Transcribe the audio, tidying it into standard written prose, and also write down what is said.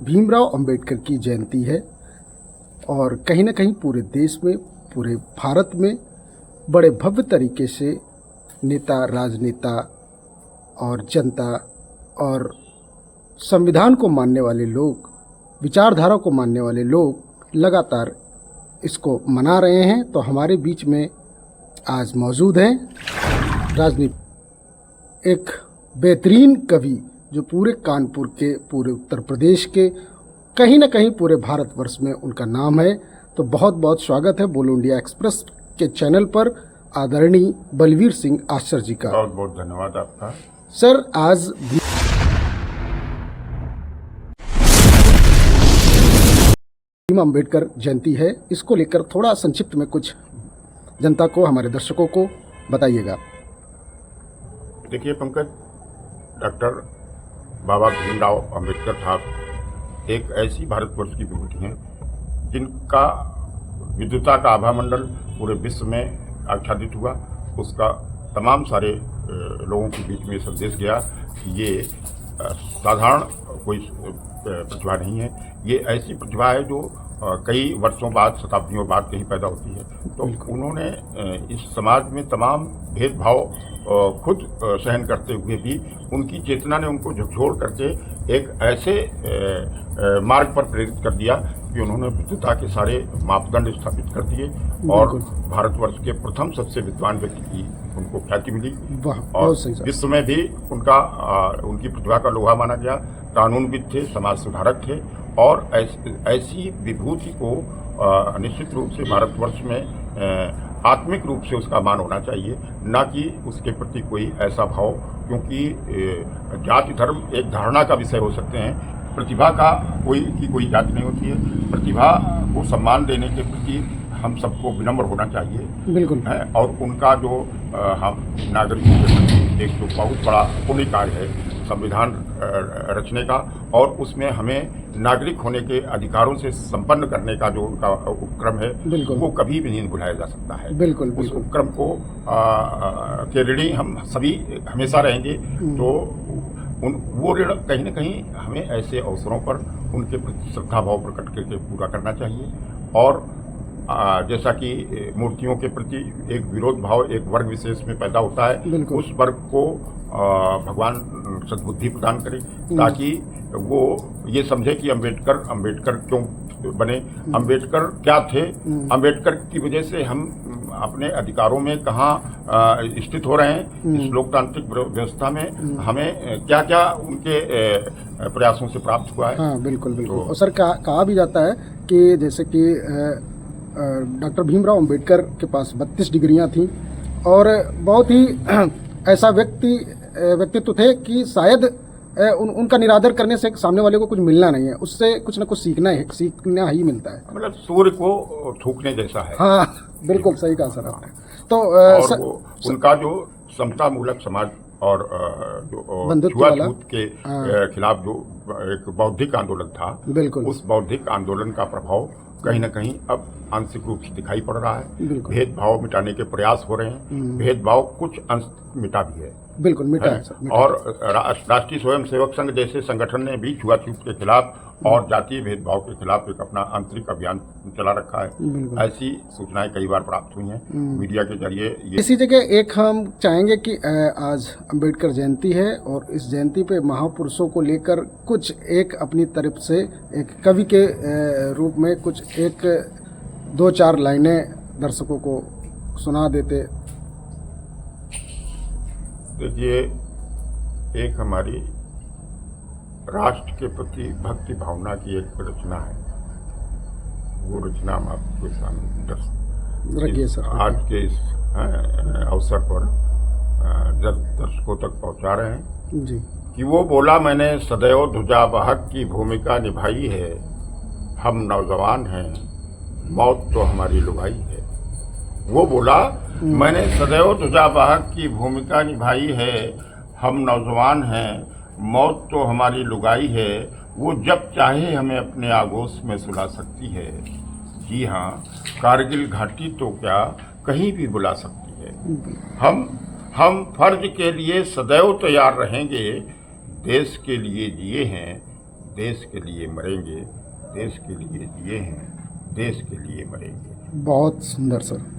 भीमराव अंबेडकर की जयंती है और कहीं ना कहीं पूरे देश में, पूरे भारत में बड़े भव्य तरीके से नेता, राजनेता और जनता और संविधान को मानने वाले लोग, विचारधारा को मानने वाले लोग लगातार इसको मना रहे हैं। तो हमारे बीच में आज मौजूद हैं राजनीति एक बेहतरीन कवि जो पूरे कानपुर के, पूरे उत्तर प्रदेश के, कहीं ना कहीं पूरे भारतवर्ष में उनका नाम है। तो बहुत बहुत स्वागत है बोलो इंडिया एक्सप्रेस के चैनल पर आदरणीय बलवीर सिंह आश्चर्य जी का। बहुत बहुत धन्यवाद आपका। सर, आज भीम अम्बेडकर जयंती है, इसको लेकर थोड़ा संक्षिप्त में कुछ जनता को, हमारे दर्शकों को बताइएगा। देखिए पंकज, डॉक्टर बाबा भीमराव अंबेडकर साहब एक ऐसी भारतवर्ष की विभूति हैं जिनका विद्वता का आभा मंडल पूरे विश्व में आच्छादित हुआ। उसका तमाम सारे लोगों के बीच में संदेश गया कि ये साधारण कोई प्रतिभा नहीं है, ये ऐसी प्रतिभा है जो कई वर्षों बाद, शताब्दियों बाद कहीं पैदा होती है। तो उन्होंने इस समाज में तमाम भेदभाव खुद सहन करते हुए भी उनकी चेतना ने उनको झकझोर करके एक ऐसे मार्ग पर प्रेरित कर दिया कि उन्होंने विद्वता के सारे मापदंड स्थापित कर दिए और भारतवर्ष के प्रथम सबसे विद्वान व्यक्ति की उनको ख्याति मिली और विश्व में भी उनकी प्रतिभा का लोहा माना गया। कानूनविद थे, समाज सुधारक थे और ऐसी विभूति को निश्चित रूप से भारतवर्ष में आत्मिक रूप से उसका मान होना चाहिए, न कि उसके प्रति कोई ऐसा भाव, क्योंकि जाति धर्म एक धारणा का विषय हो सकते हैं। प्रतिभा का कोई जाति नहीं होती है। प्रतिभा को सम्मान देने के प्रति हम सबको विनम्र होना चाहिए। बिल्कुल है। और उनका जो हम नागरिकों के प्रति एक तो बहुत बड़ा पुण्य कार्य है संविधान रचने का, और उसमें हमें नागरिक होने के अधिकारों से संपन्न करने का जो उनका उपक्रम है वो कभी भी नहीं भुलाया जा सकता है। बिल्कुल, उस उपक्रम को के ऋणी हम सभी हमेशा रहेंगे। तो वो ऋण कहीं न कहीं हमें ऐसे अवसरों पर उनके प्रति श्रद्धा भाव प्रकट करके पूरा करना चाहिए। और जैसा कि मूर्तियों के प्रति एक विरोध भाव एक वर्ग विशेष में पैदा होता है, उस वर्ग को भगवान सद्बुद्धि प्रदान करे ताकि वो ये समझे कि अंबेडकर क्यों बने, अंबेडकर क्या थे, अंबेडकर की वजह से हम अपने अधिकारों में कहाँ स्थित हो रहे हैं, इस लोकतांत्रिक व्यवस्था में हमें क्या क्या उनके प्रयासों से प्राप्त हुआ है। हाँ, बिल्कुल बिल्कुल। और सर, कहा भी जाता है कि जैसे कि डॉक्टर भीमराव अंबेडकर के पास 32 डिग्रियां थीं और बहुत ही ऐसा व्यक्तित्व थे कि शायद उनका निरादर करने से सामने वाले को कुछ मिलना नहीं है, उससे कुछ ना कुछ सीखना ही मिलता है। मतलब सूर्य को थूकने जैसा है। हाँ, बिल्कुल सही कहा सर आपने। तो उनका जो समता मूलक समाज और जो छुआछूत के खिलाफ जो एक बौद्धिक आंदोलन था, बिल्कुल उस बौद्धिक आंदोलन का प्रभाव कहीं न कहीं अब आंशिक रूप से दिखाई पड़ रहा है। भेदभाव मिटाने के प्रयास हो रहे हैं। भेदभाव कुछ अंश मिटा भी है। बिल्कुल मिटा है। और राष्ट्रीय स्वयंसेवक संघ जैसे संगठन ने भी छुआछूत के खिलाफ और जातीय भेदभाव के खिलाफ एक अपना आंतरिक अभियान चला रखा है। ऐसी सूचनाएं कई बार प्राप्त हुई हैं मीडिया के जरिए। इसी जगह एक हम चाहेंगे कि आज अंबेडकर जयंती है और इस जयंती पे महापुरुषों को लेकर कुछ एक अपनी तरफ से एक कवि के रूप में कुछ एक 2-4 लाइनें दर्शकों को सुना देते। देखिए, एक हमारी राष्ट्र के प्रति भक्ति भावना की एक रचना है, वो रचना हम आपके सामने रखिए सर। आज के इस अवसर पर दर्शकों तक पहुंचा रहे हैं जी। कि वो बोला, मैंने सदैव ध्वजावाहक की भूमिका निभाई है, हम नौजवान हैं, मौत तो हमारी लुगाई है। वो बोला, मैंने सदैव ध्वजावाहक की भूमिका निभाई है, हम नौजवान हैं, मौत तो हमारी लुगाई है। वो जब चाहे हमें अपने आगोश में सुला सकती है। जी हाँ, कारगिल घाटी तो क्या कहीं भी बुला सकती है। हम फर्ज के लिए सदैव तैयार रहेंगे, देश के लिए जिए हैं, देश के लिए मरेंगे, देश के लिए जिए हैं, देश के लिए मरेंगे। बहुत सुंदर सर।